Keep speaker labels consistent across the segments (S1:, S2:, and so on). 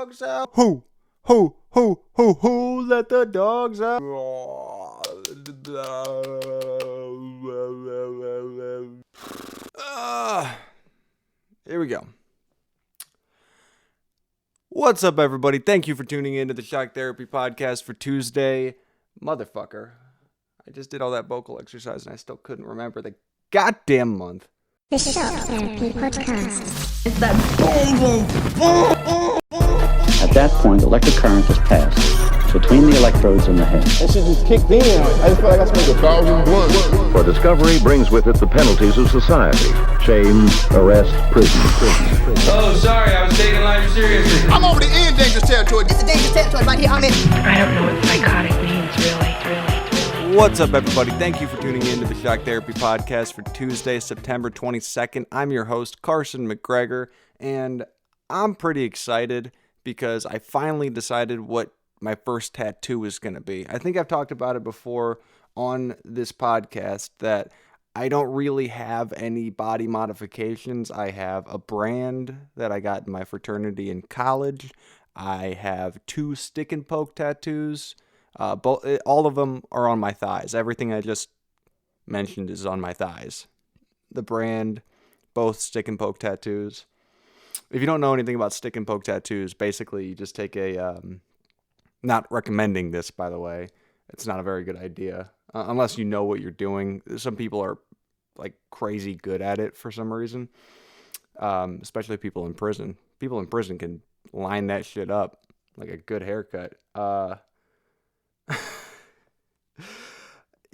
S1: dogs out. Who, let the dogs out. Here we go. What's up, everybody? Thank you for tuning in to the Shock Therapy Podcast for Tuesday. Motherfucker. I just did all that vocal exercise and I still couldn't remember the goddamn month.
S2: The Shock Therapy Podcast.
S3: It's that boom, boom, boom, boom, boom.
S4: At that point, electric current is passed between the electrodes in the head.
S5: That shit just kicked in. I just feel like I smoked 1,000 blunts.
S6: For discovery brings with it the penalties of society. Shame, arrest, prison.
S7: Oh, sorry, I was taking life seriously.
S5: I'm over the end dangerous territory.
S3: This is dangerous territory right here. I'm in.
S8: I don't know what psychotic means, really.
S1: What's up, everybody? Thank you for tuning in to the Shock Therapy Podcast for Tuesday, September 22nd. I'm your host, Carson McGregor, and I'm pretty excited because I finally decided what my first tattoo is going to be. I think I've talked about it before on this podcast that I don't really have any body modifications. I have a brand that I got in my fraternity in college. I have 2 stick and poke tattoos. All of them are on my thighs. Everything I just mentioned is on my thighs. The brand, both stick and poke tattoos. If you don't know anything about stick and poke tattoos, basically you just take a, not recommending this, by the way. It's not a very good idea, unless you know what you're doing. Some people are like crazy good at it for some reason, especially people in prison. People in prison can line that shit up like a good haircut.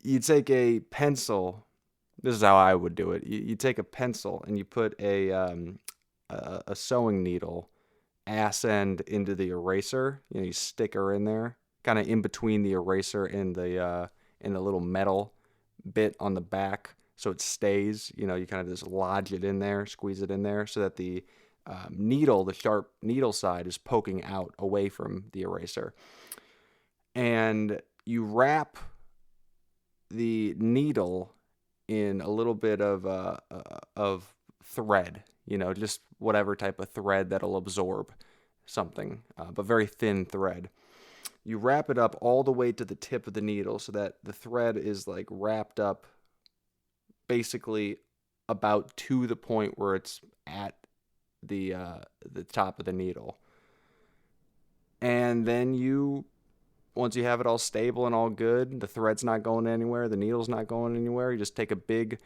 S1: You take a pencil. This is how I would do it. You take a pencil and you put a sewing needle ass end into the eraser. You know, you stick her in there, kind of in between the eraser and the little metal bit on the back, so it stays. You know, you kind of just lodge it in there, squeeze it in there, so that the needle, the sharp needle side, is poking out away from the eraser. And you wrap the needle in a little bit of thread, you know, just whatever type of thread that'll absorb something, but very thin thread. You wrap it up all the way to the tip of the needle so that the thread is like wrapped up basically about to the point where it's at the top of the needle. And then once you have it all stable and all good, the thread's not going anywhere, the needle's not going anywhere, you just take a big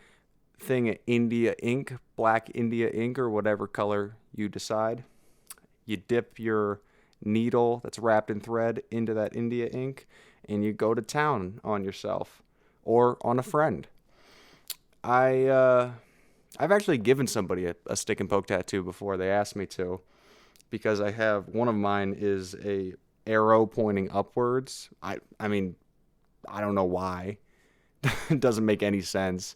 S1: thing of India ink, black India ink, or whatever color you decide. You dip your needle that's wrapped in thread into that India ink, and you go to town on yourself or on a friend. I've actually given somebody a stick and poke tattoo before. They asked me to, because I have one of mine is a arrow pointing upwards. I mean, I don't know why. It doesn't make any sense.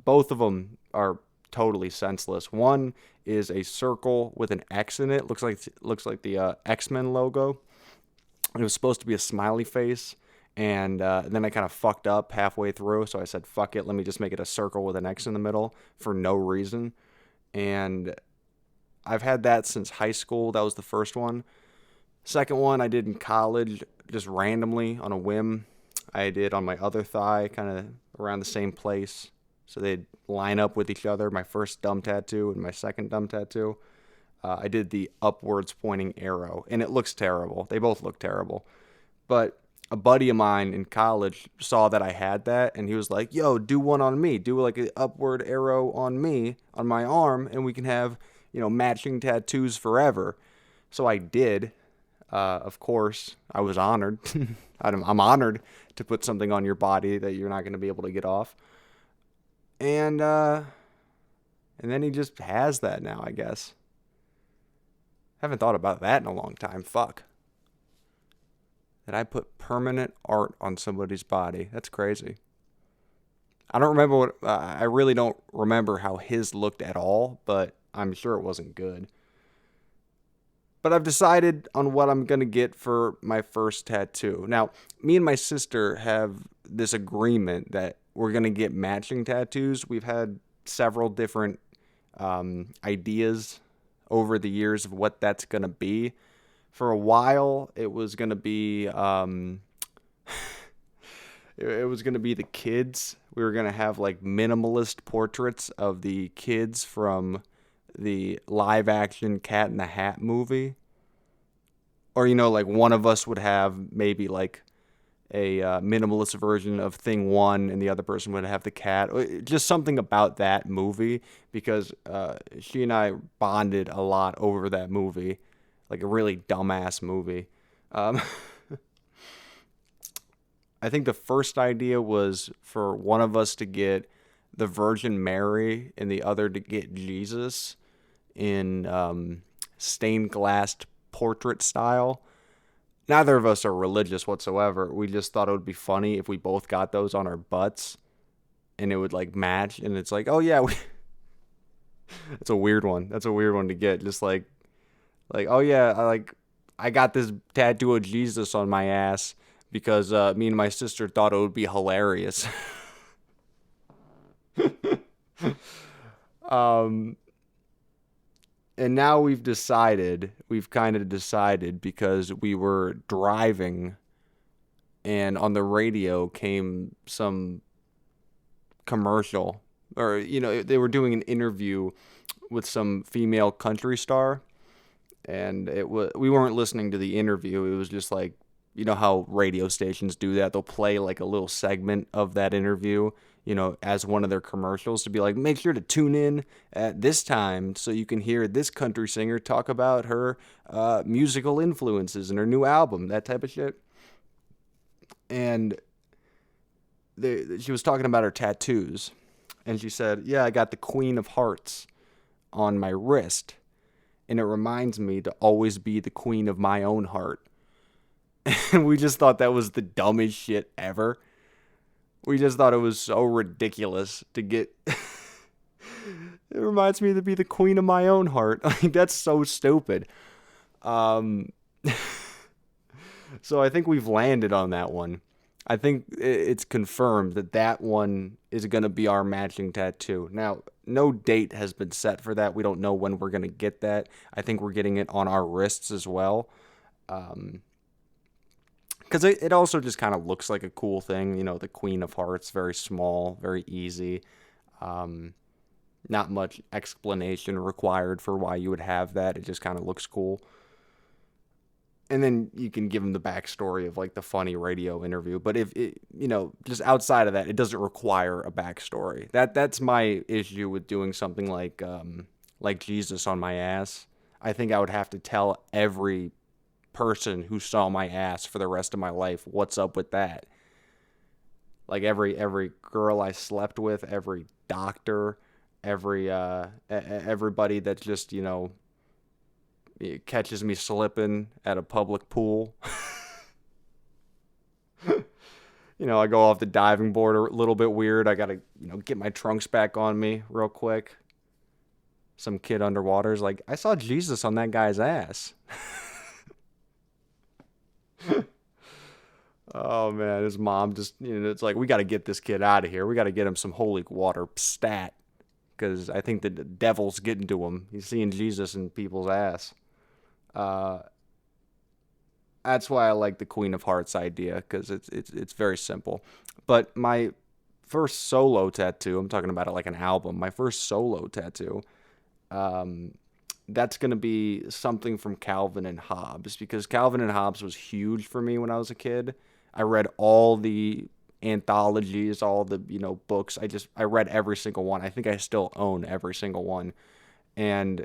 S1: Both of them are totally senseless. One is a circle with an X in it. Looks like the X-Men logo. It was supposed to be a smiley face, and then I kind of fucked up halfway through, so I said, fuck it, let me just make it a circle with an X in the middle for no reason. And I've had that since high school. That was the first one. Second one I did in college, just randomly on a whim. I did on my other thigh, kind of around the same place, so they'd line up with each other, my first dumb tattoo and my second dumb tattoo. I did the upwards pointing arrow, and it looks terrible. They both look terrible. But a buddy of mine in college saw that I had that, and he was like, yo, do one on me. Do like an upward arrow on me, on my arm, and we can have, you know, matching tattoos forever. So I did. Of course, I was honored. I'm honored to put something on your body that you're not going to be able to get off. And then he just has that now, I guess. Haven't thought about that in a long time. Fuck. That I put permanent art on somebody's body. That's crazy. I don't remember I really don't remember how his looked at all, but I'm sure it wasn't good. But I've decided on what I'm going to get for my first tattoo. Now, me and my sister have this agreement that we're going to get matching tattoos. We've had several different ideas over the years of what that's going to be. For a while, it was gonna be it was gonna be the kids. We were gonna have like minimalist portraits of the kids from the live action Cat in the Hat movie. Or, like one of us would have maybe like a minimalist version of Thing 1 and the other person would have the cat. Just something about that movie because she and I bonded a lot over that movie. Like a really dumbass movie. Um, I think the first idea was for one of us to get the Virgin Mary and the other to get Jesus in stained glass portrait style. Neither of us are religious whatsoever. We just thought it would be funny if we both got those on our butts and it would like match. And it's like, oh yeah, it's a weird one. That's a weird one to get. Just like, oh yeah, I got this tattoo of Jesus on my ass because me and my sister thought it would be hilarious. And now we've kind of decided because we were driving and on the radio came some commercial or, they were doing an interview with some female country star and we weren't listening to the interview. It was just like, how radio stations do that. They'll play like a little segment of that interview, as one of their commercials to be like, make sure to tune in at this time so you can hear this country singer talk about her musical influences and her new album, that type of shit. And she was talking about her tattoos. And she said, yeah, I got the Queen of Hearts on my wrist. And it reminds me to always be the queen of my own heart. And we just thought that was the dumbest shit ever. We just thought it was so ridiculous to get... It reminds me to be the queen of my own heart. Like, that's so stupid. So I think we've landed on that one. I think it's confirmed that one is going to be our matching tattoo. Now, no date has been set for that. We don't know when we're going to get that. I think we're getting it on our wrists as well. Because it also just kind of looks like a cool thing. The Queen of Hearts, very small, very easy. Not much explanation required for why you would have that. It just kind of looks cool. And then you can give them the backstory of like the funny radio interview. But if it, just outside of that, it doesn't require a backstory. That's my issue with doing something like Jesus on my ass. I think I would have to tell every person who saw my ass for the rest of my life what's up with that. Like every girl I slept with, every doctor, everybody that just it catches me slipping at a public pool. I go off the diving board a little bit weird. I gotta, get my trunks back on me real quick. Some kid underwater's like, I saw Jesus on that guy's ass. Oh man, his mom just, it's like, we gotta get this kid out of here. We gotta get him some holy water stat. Because I think the devil's getting to him. He's seeing Jesus in people's ass. That's why I like the Queen of Hearts idea, because it's very simple. But my first solo tattoo, I'm talking about it like an album, my first solo tattoo, that's going to be something from Calvin and Hobbes, because Calvin and Hobbes was huge for me when I was a kid. I read all the anthologies, all the, books. I read every single one. I think I still own every single one. And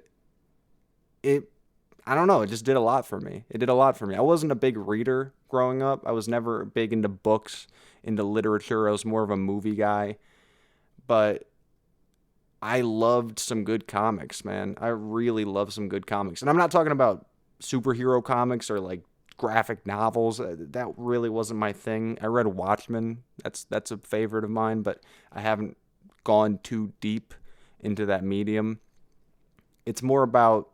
S1: I don't know, it just did a lot for me. I wasn't a big reader growing up. I was never big into books, into literature. I was more of a movie guy. But I loved some good comics, man. I really love some good comics. And I'm not talking about superhero comics or like graphic novels. That really wasn't my thing. I read Watchmen. That's a favorite of mine, but I haven't gone too deep into that medium. It's more about,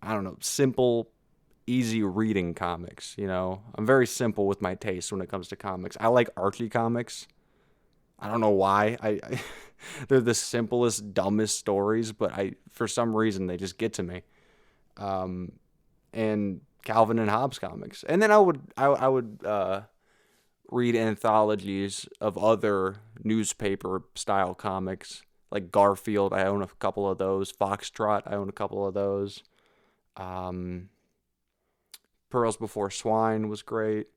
S1: I don't know, simple, easy reading comics, I'm very simple with my taste when it comes to comics. I like Archie comics. I don't know why. I they're the simplest, dumbest stories, but for some reason they just get to me. and Calvin and Hobbes comics. And then I would read anthologies of other newspaper style comics like Garfield. I own a couple of those. Foxtrot. I own a couple of those. Pearls Before Swine was great.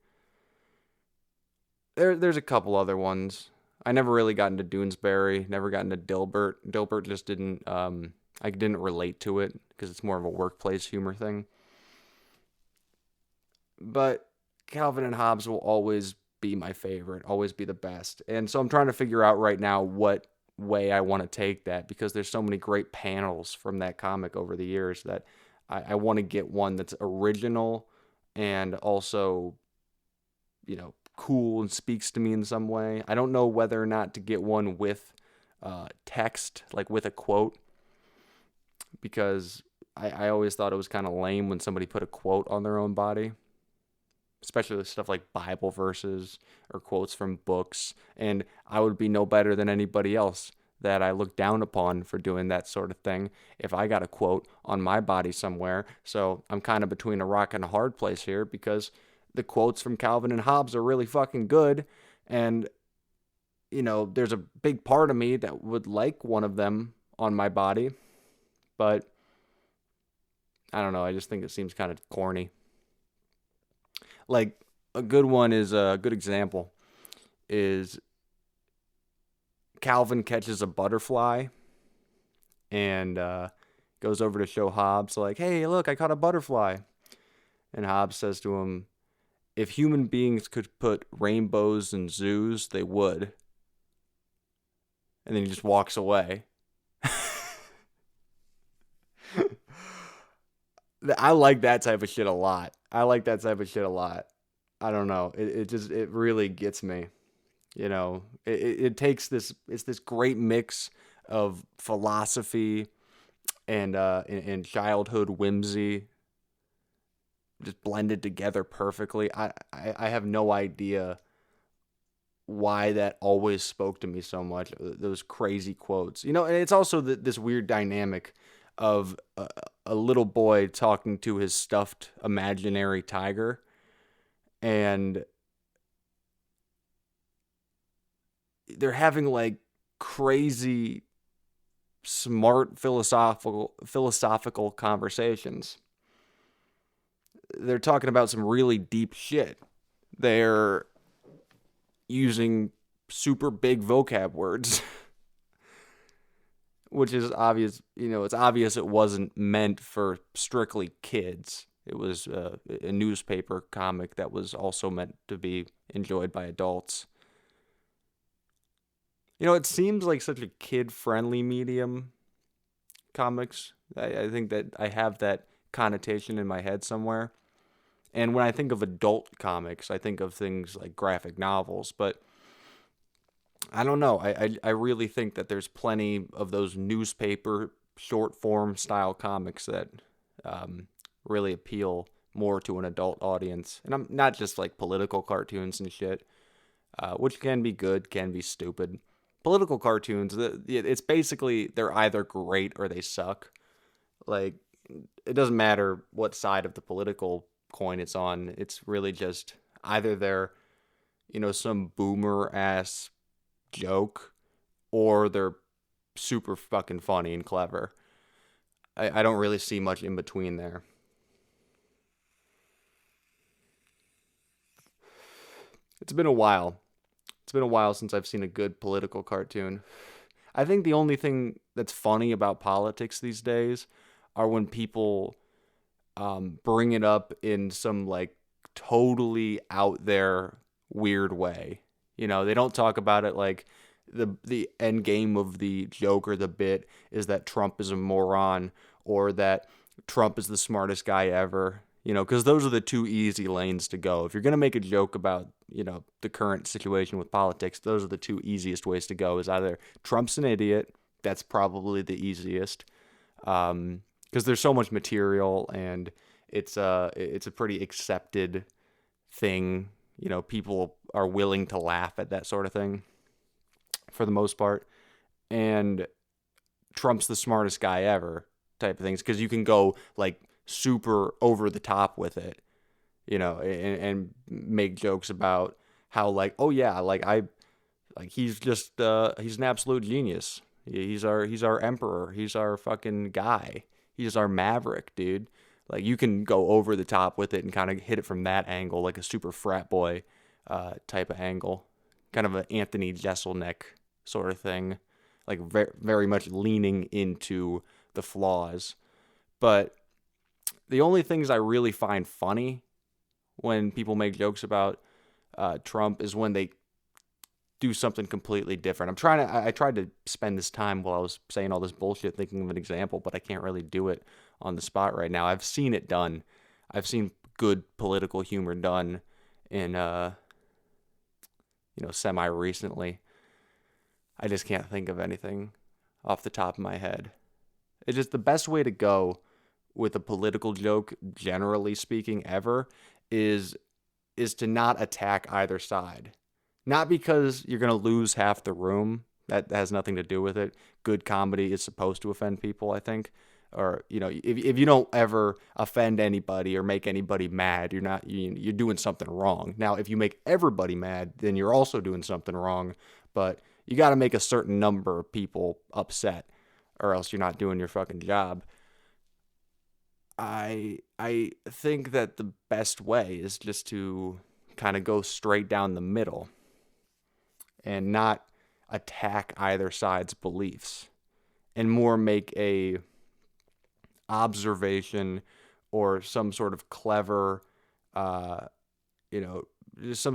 S1: There's a couple other ones. I never really got into Doonesbury. Never got into Dilbert. Dilbert just didn't. I didn't relate to it because it's more of a workplace humor thing. But Calvin and Hobbes will always be my favorite, always be the best. And so I'm trying to figure out right now what way I want to take that, because there's so many great panels from that comic over the years that I want to get one that's original and also, cool and speaks to me in some way. I don't know whether or not to get one with text, like with a quote, because I always thought it was kind of lame when somebody put a quote on their own body, especially with stuff like Bible verses or quotes from books. And I would be no better than anybody else that I look down upon for doing that sort of thing if I got a quote on my body somewhere. So I'm kind of between a rock and a hard place here, because the quotes from Calvin and Hobbes are really fucking good. And, there's a big part of me that would like one of them on my body. But I don't know. I just think it seems kind of corny. Like, a good one is a good example is Calvin catches a butterfly and goes over to show Hobbes, like, hey, look, I caught a butterfly. And Hobbes says to him, if human beings could put rainbows in zoos, they would. And then he just walks away. I like that type of shit a lot. I don't know. It really gets me. It takes this, it's this great mix of philosophy and childhood whimsy, just blended together perfectly. I have no idea why that always spoke to me so much. Those crazy quotes, and it's also this weird dynamic of a little boy talking to his stuffed imaginary tiger, and they're having like crazy smart philosophical conversations. They're talking about some really deep shit. They're using super big vocab words, which is obvious. It's obvious it wasn't meant for strictly kids. It was a newspaper comic that was also meant to be enjoyed by adults. It seems like such a kid-friendly medium, comics. I think that I have that connotation in my head somewhere. And when I think of adult comics, I think of things like graphic novels. But I don't know. I really think that there's plenty of those newspaper short-form style comics that really appeal more to an adult audience. And I'm not just like political cartoons and shit, which can be good, can be stupid. Political cartoons, it's basically they're either great or they suck. Like, it doesn't matter what side of the political coin it's on. It's really just either they're, some boomer ass joke, or they're super fucking funny and clever. I don't really see much in between there. It's been a while. It's been a while since I've seen a good political cartoon. I think the only thing that's funny about politics these days are when people bring it up in some like totally out there weird way. They don't talk about it like the end game of the joke or the bit is that Trump is a moron or that Trump is the smartest guy ever. Because those are the two easy lanes to go. If you're going to make a joke about, the current situation with politics, those are the two easiest ways to go, is either Trump's an idiot. That's probably the easiest. Because there's so much material and it's a pretty accepted thing. People are willing to laugh at that sort of thing for the most part. And Trump's the smartest guy ever type of things. Because you can go like super over the top with it, and make jokes about how like, oh yeah, he's just he's an absolute genius. He's our emperor. He's our fucking guy. He's our maverick, dude. Like, you can go over the top with it and kind of hit it from that angle, like a super frat boy type of angle, kind of an Anthony Jeselnik sort of thing, like very, very much leaning into the flaws. But the only things I really find funny when people make jokes about Trump is when they do something completely different. I tried to spend this time while I was saying all this bullshit thinking of an example, but I can't really do it on the spot right now. I've seen it done. I've seen good political humor done in, semi recently. I just can't think of anything off the top of my head. It's just the best way to go with a political joke, generally speaking, ever, is to not attack either side. Not because you're going to lose half the room. That has nothing to do with it. Good comedy is supposed to offend people, I think. Or, if you don't ever offend anybody or make anybody mad, you're doing something wrong. Now, if you make everybody mad, then you're also doing something wrong. But you got to make a certain number of people upset, or else you're not doing your fucking job. I think that the best way is just to kind of go straight down the middle and not attack either side's beliefs, and more make a observation or some sort of clever, some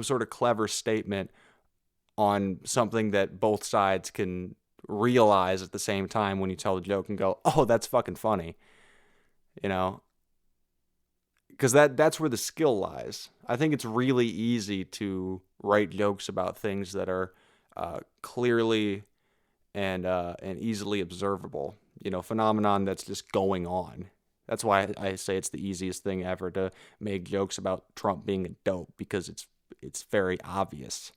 S1: sort of clever statement on something that both sides can realize at the same time when you tell the joke and go, oh, that's fucking funny, because that's where the skill lies. I think it's really easy to write jokes about things that are clearly and easily observable. Phenomenon that's just going on. That's why I say it's the easiest thing ever to make jokes about Trump being a dope, because it's very obvious.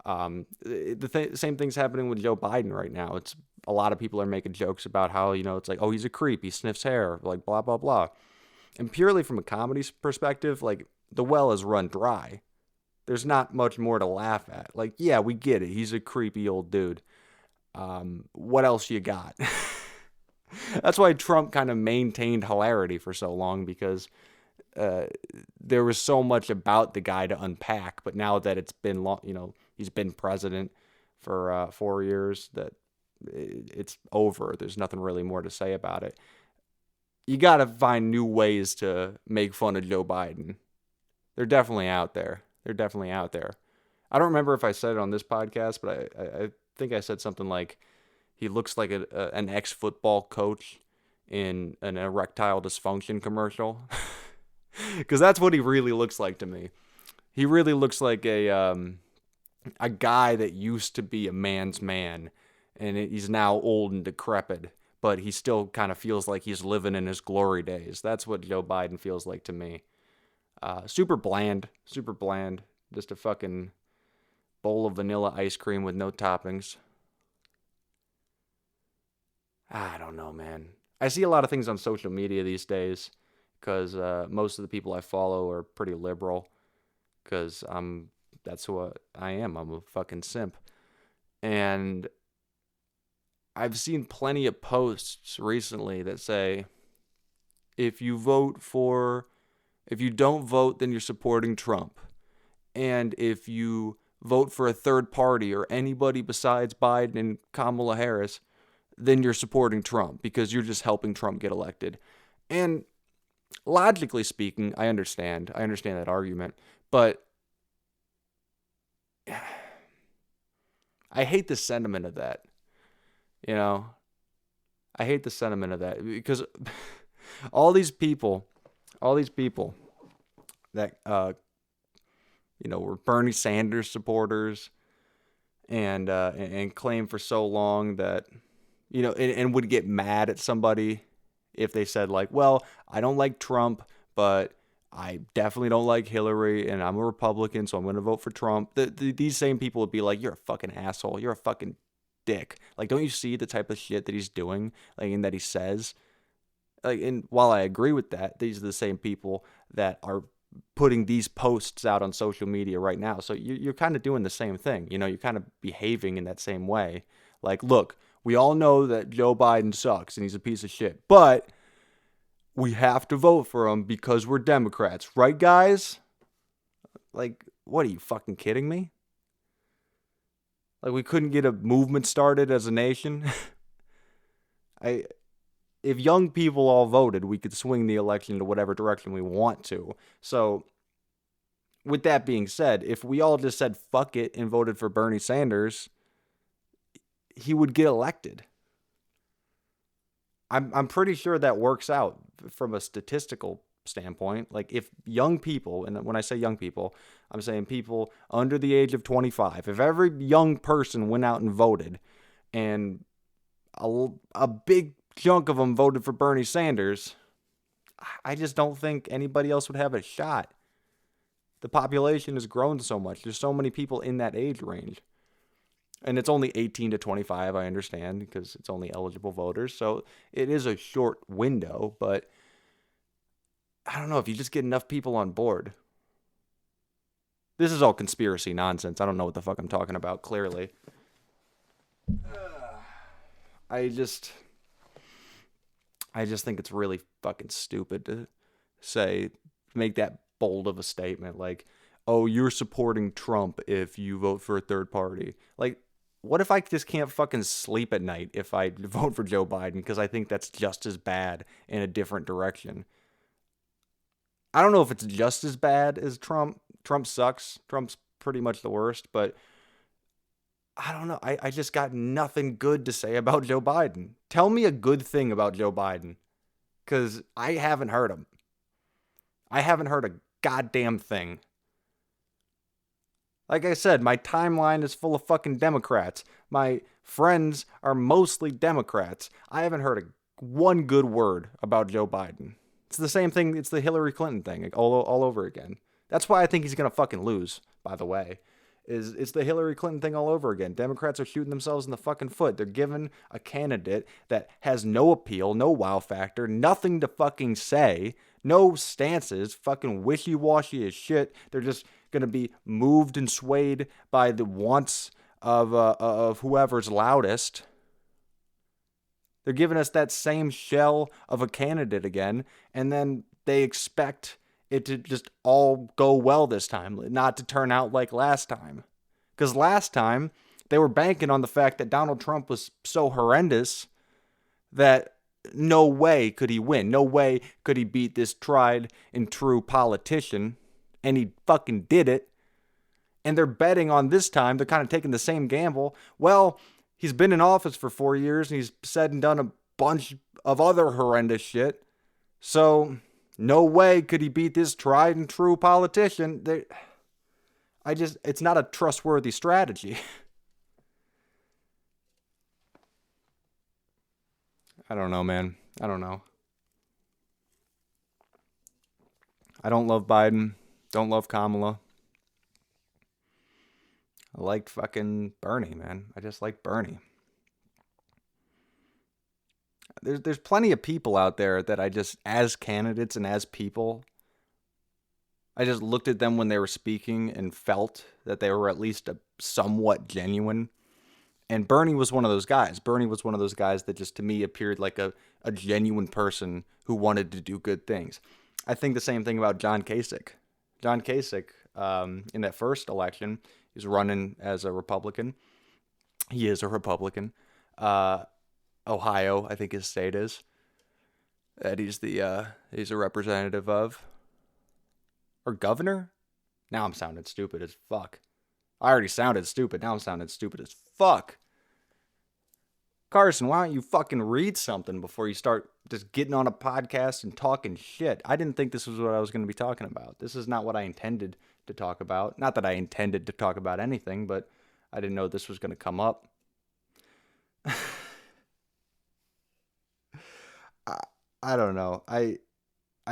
S1: Same thing's happening with Joe Biden right now. It's a lot of people are making jokes about how, it's like, oh, he's a creep, he sniffs hair, like blah, blah, blah. And purely from a comedy perspective, like, the well is run dry. There's not much more to laugh at. Like, yeah, we get it. He's a creepy old dude. What else you got? That's why Trump kind of maintained hilarity for so long, because there was so much about the guy to unpack. But now that it's been he's been president for 4 years, that it's over. There's nothing really more to say about it. You got to find new ways to make fun of Joe Biden. They're definitely out there. I don't remember if I said it on this podcast, but I think I said something like, he looks like an ex-football coach in an erectile dysfunction commercial. Because that's what he really looks like to me. He really looks like a guy that used to be a man's man, and he's now old and decrepit, but he still kind of feels like he's living in his glory days. That's what Joe Biden feels like to me. Super bland. Just a fucking bowl of vanilla ice cream with no toppings. I don't know, man. I see a lot of things on social media these days, because most of the people I follow are pretty liberal, because that's who I am. I'm a fucking simp. And I've seen plenty of posts recently that say, if you don't vote, then you're supporting Trump. And if you vote for a third party or anybody besides Biden and Kamala Harris, then you're supporting Trump, because you're just helping Trump get elected. And logically speaking, I understand that argument, but I hate the sentiment of that. I hate the sentiment of that, because all these people that were Bernie Sanders supporters and claim for so long that and would get mad at somebody if they said, like, well, I don't like Trump, but I definitely don't like Hillary, and I'm a Republican, so I'm going to vote for Trump. These same people would be like, you're a fucking asshole. You're a fucking dick. Like, don't you see the type of shit that he's doing, like, and that he says? Like, and while I agree with that, these are the same people that are putting these posts out on social media right now. So you're kind of doing the same thing. You're kind of behaving in that same way. Like, look, we all know that Joe Biden sucks and he's a piece of shit, but we have to vote for him because we're Democrats, right, guys? Like, what are you fucking kidding me? Like, we couldn't get a movement started as a nation. If young people all voted, we could swing the election to whatever direction we want to. So, with that being said, if we all just said fuck it and voted for Bernie Sanders, he would get elected. I'm pretty sure that works out from a statistical standpoint. Like, if young people, and when I say young people, I'm saying people under the age of 25, if every young person went out and voted and a big chunk of them voted for Bernie Sanders, I just don't think anybody else would have a shot. The population has grown so much. There's so many people in that age range. And it's only 18 to 25, I understand, because it's only eligible voters. So it is a short window, but I don't know if you just get enough people on board. This is all conspiracy nonsense. I don't know what the fuck I'm talking about, clearly. I just think it's really fucking stupid to make that bold of a statement. Like, oh, you're supporting Trump if you vote for a third party. Like, what if I just can't fucking sleep at night if I vote for Joe Biden? Because I think that's just as bad in a different direction. I don't know if it's just as bad as Trump. Trump sucks. Trump's pretty much the worst, but I don't know. I just got nothing good to say about Joe Biden. Tell me a good thing about Joe Biden, because I haven't heard him. I haven't heard a goddamn thing. Like I said, my timeline is full of fucking Democrats. My friends are mostly Democrats. I haven't heard one good word about Joe Biden. It's the same thing. It's the Hillary Clinton thing, like all over again. That's why I think he's going to fucking lose, by the way. It's the Hillary Clinton thing all over again. Democrats are shooting themselves in the fucking foot. They're giving a candidate that has no appeal, no wow factor, nothing to fucking say, no stances, fucking wishy-washy as shit. They're just going to be moved and swayed by the wants of whoever's loudest. They're giving us that same shell of a candidate again, and then they expect it to just all go well this time, not to turn out like last time. Because last time, they were banking on the fact that Donald Trump was so horrendous that no way could he win. No way could he beat this tried and true politician. And he fucking did it. And they're betting on this time. They're kind of taking the same gamble. Well, he's been in office for 4 years and he's said and done a bunch of other horrendous shit. So no way could he beat this tried and true politician. It's not a trustworthy strategy. I don't know, man. I don't know. I don't love Biden. Don't love Kamala. I liked fucking Bernie, man. I just like Bernie. There's plenty of people out there that I just, as candidates and as people, I just looked at them when they were speaking and felt that they were at least somewhat genuine. And Bernie was one of those guys. Bernie was one of those guys that just, to me, appeared like a genuine person who wanted to do good things. I think the same thing about John Kasich. John Kasich, in that first election, he's running as a Republican. He is a Republican. Ohio, I think his state is. That he's a representative of. Or governor? Now I'm sounding stupid as fuck. I already sounded stupid. Now I'm sounding stupid as fuck. Carson, why don't you fucking read something before you start just getting on a podcast and talking shit? I didn't think this was what I was going to be talking about. This is not what I intended to talk about. Not that I intended to talk about anything, but I didn't know this was going to come up. I don't know. I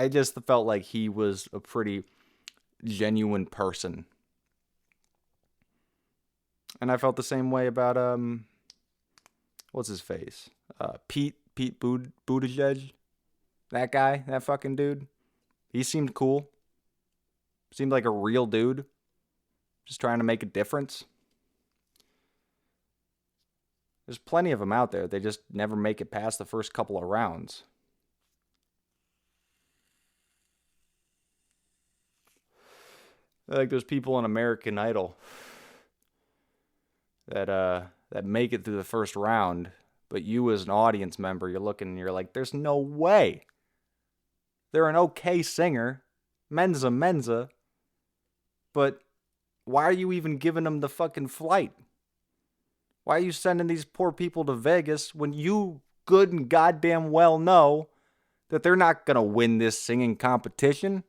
S1: just felt like he was a pretty genuine person. And I felt the same way about what's his face? Pete Buttigieg. That guy, that fucking dude, he seemed cool. Seemed like a real dude. Just trying to make a difference. There's plenty of them out there. They just never make it past the first couple of rounds. Like those people on American Idol that make it through the first round, but you as an audience member, you're looking and you're like, there's no way. They're an okay singer. Menza. But why are you even giving them the fucking flight? Why are you sending these poor people to Vegas when you good and goddamn well know that they're not going to win this singing competition?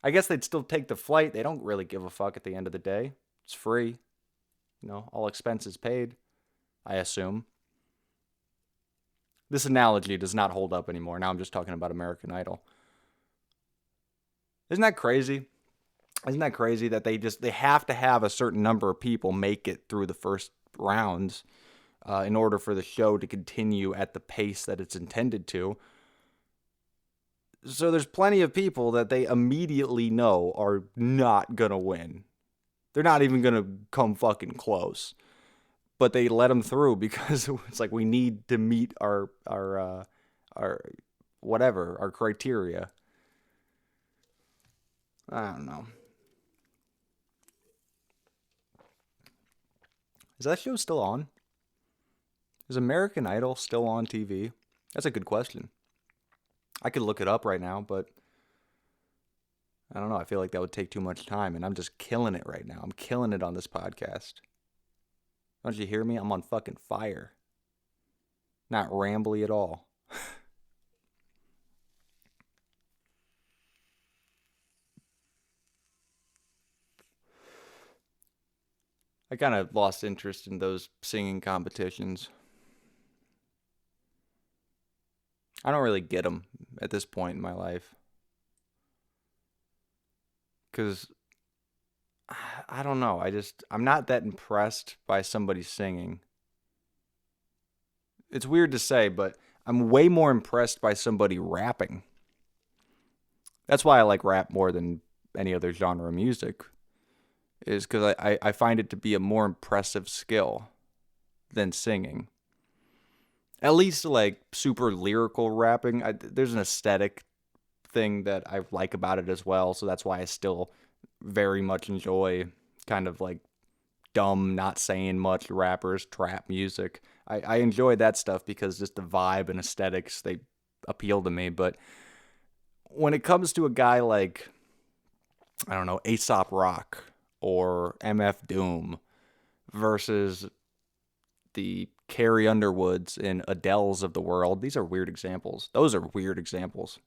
S1: I guess they'd still take the flight. They don't really give a fuck at the end of the day. It's free. All expenses paid, I assume. This analogy does not hold up anymore. Now I'm just talking about American Idol. Isn't that crazy? Isn't that crazy that they have to have a certain number of people make it through the first rounds in order for the show to continue at the pace that it's intended to? So there's plenty of people that they immediately know are not going to win. They're not even going to come fucking close. But they let them through because it's like we need to meet our criteria. I don't know. Is that show still on? Is American Idol still on TV? That's a good question. I could look it up right now, but I don't know. I feel like that would take too much time, and I'm just killing it right now. I'm killing it on this podcast. Don't you hear me? I'm on fucking fire. Not rambly at all. I kind of lost interest in those singing competitions. I don't really get them at this point in my life. Because, I don't know. I'm not that impressed by somebody singing. It's weird to say, but I'm way more impressed by somebody rapping. That's why I like rap more than any other genre of music. Is because I find it to be a more impressive skill than singing. At least like super lyrical rapping. There's an aesthetic thing that I like about it as well. So that's why I still very much enjoy kind of like dumb, not saying much rappers, trap music. I enjoy that stuff because just the vibe and aesthetics, they appeal to me. But when it comes to a guy like, I don't know, Aesop Rock or MF Doom versus the Carrie Underwoods and Adele's of the world, these are weird examples. Those are weird examples.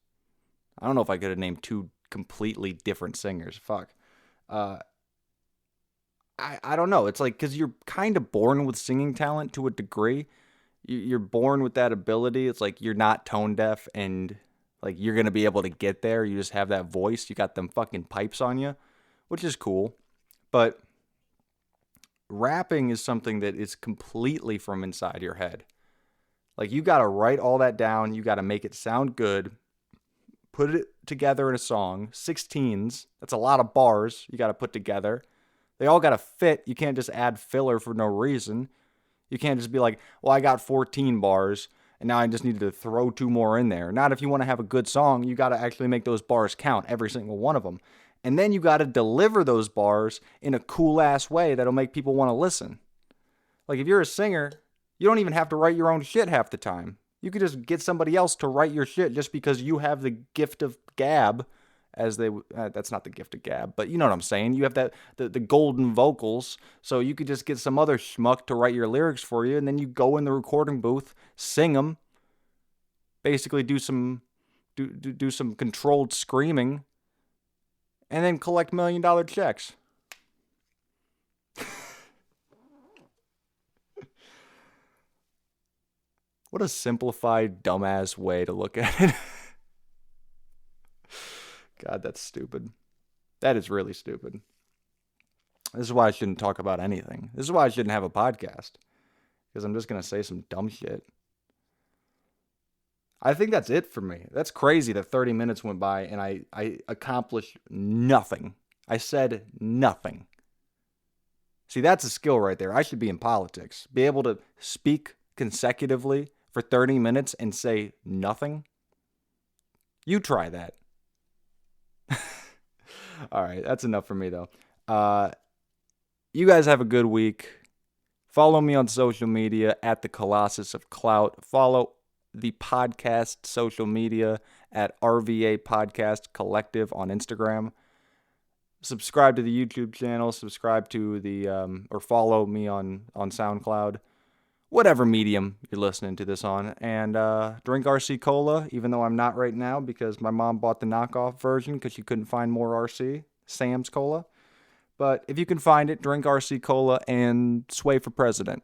S1: I don't know if I could have named two completely different singers. Fuck. I don't know. It's like, because you're kind of born with singing talent to a degree. You're born with that ability. It's like you're not tone deaf and like you're going to be able to get there. You just have that voice. You got them fucking pipes on you, which is cool. But rapping is something that is completely from inside your head. Like, you got to write all that down. You got to make it sound good. Put it together in a song. 16s. That's a lot of bars you got to put together. They all got to fit. You can't just add filler for no reason. You can't just be like, well, I got 14 bars, and now I just need to throw 2 more in there. Not if you want to have a good song. You got to actually make those bars count, every single one of them. And then you got to deliver those bars in a cool-ass way that'll make people want to listen. Like, if you're a singer, you don't even have to write your own shit half the time. You could just get somebody else to write your shit just because you have the gift of gab, as they... that's not the gift of gab, but you know what I'm saying. You have that the golden vocals, so you could just get some other schmuck to write your lyrics for you, and then you go in the recording booth, sing them, basically do some controlled screaming, and then collect $1 million checks. What a simplified, dumbass way to look at it. God, that's stupid. That is really stupid. This is why I shouldn't talk about anything. This is why I shouldn't have a podcast. Because I'm just going to say some dumb shit. I think that's it for me. That's crazy that 30 minutes went by and I accomplished nothing. I said nothing. See, that's a skill right there. I should be in politics. Be able to speak consecutively for 30 minutes and say nothing. You try that. All right, that's enough for me, though. You guys have a good week. Follow me on social media at the Colossus of Clout. Follow the podcast social media at RVA Podcast Collective on Instagram. Subscribe to the YouTube channel. Subscribe to the or follow me on SoundCloud. Whatever medium you're listening to this on. And drink RC Cola, even though I'm not right now because my mom bought the knockoff version because she couldn't find more RC, Sam's Cola. But if you can find it, drink RC Cola and sway for president.